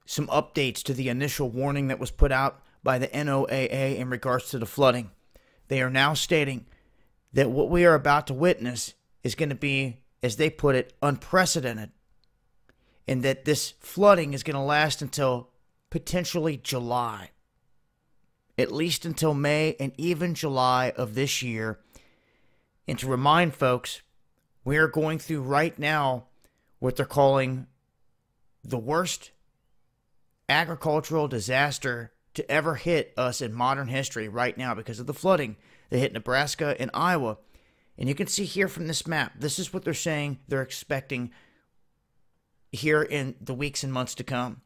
some updates to the initial warning that was put out by the NOAA in regards to the flooding. They are now stating that what we are about to witness is going to be, as they put it, unprecedented, and that this flooding is going to last until potentially July, at least until May and even July of this year. And to remind folks, we are going through right now what they're calling the worst agricultural disaster to ever hit us in modern history right now because of the flooding that hit Nebraska and Iowa. And you can see here from this map, this is what they're saying they're expecting here in the weeks and months to come.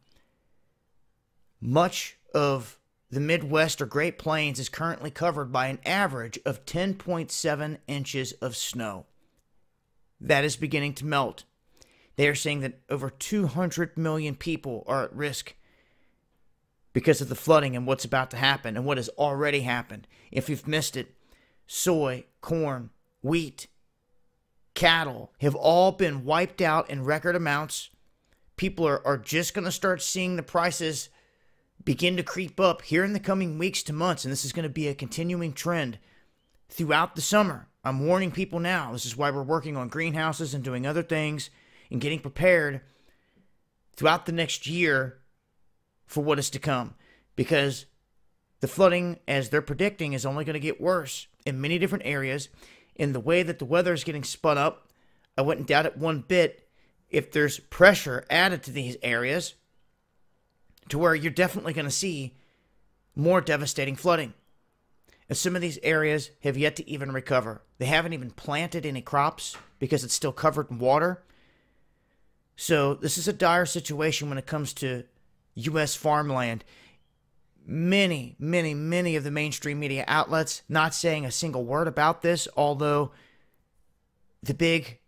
Much of the Midwest or Great Plains is currently covered by an average of 10.7 inches of snow. That is beginning to melt. They are saying that over 200 million people are at risk because of the flooding and what's about to happen and what has already happened. If you've missed it, soy, corn, wheat, cattle have all been wiped out in record amounts. People are just going to start seeing the prices begin to creep up here in the coming weeks to months, and this is going to be a continuing trend throughout the summer. I'm warning people now. This is why we're working on greenhouses and doing other things and getting prepared throughout the next year for what is to come, because the flooding, as they're predicting, is only going to get worse in many different areas. In the way that the weather is getting spun up, I wouldn't doubt it one bit if there's pressure added to these areas to where you're definitely going to see more devastating flooding. And some of these areas have yet to even recover. They haven't even planted any crops because it's still covered in water. So this is a dire situation when it comes to U.S. farmland. Many of the mainstream media outlets not saying a single word about this, although the big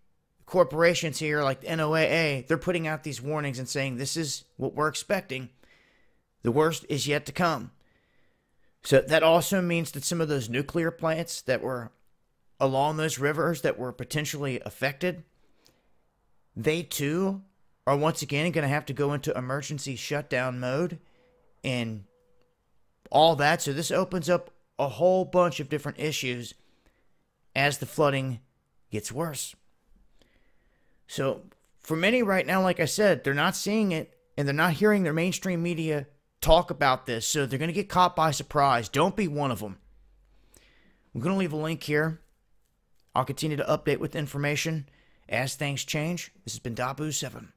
corporations here like the NOAA, they're putting out these warnings and saying this is what we're expecting. The worst is yet to come. So that also means that some of those nuclear plants that were along those rivers that were potentially affected, they too are once again going to have to go into emergency shutdown mode and all that. So this opens up a whole bunch of different issues as the flooding gets worse. So for many right now, like I said, they're not seeing it and they're not hearing their mainstream media talk about this. So they're going to get caught by surprise. Don't be one of them. I'm going to leave a link here. I'll continue to update with information as things change. This has been Dabu7.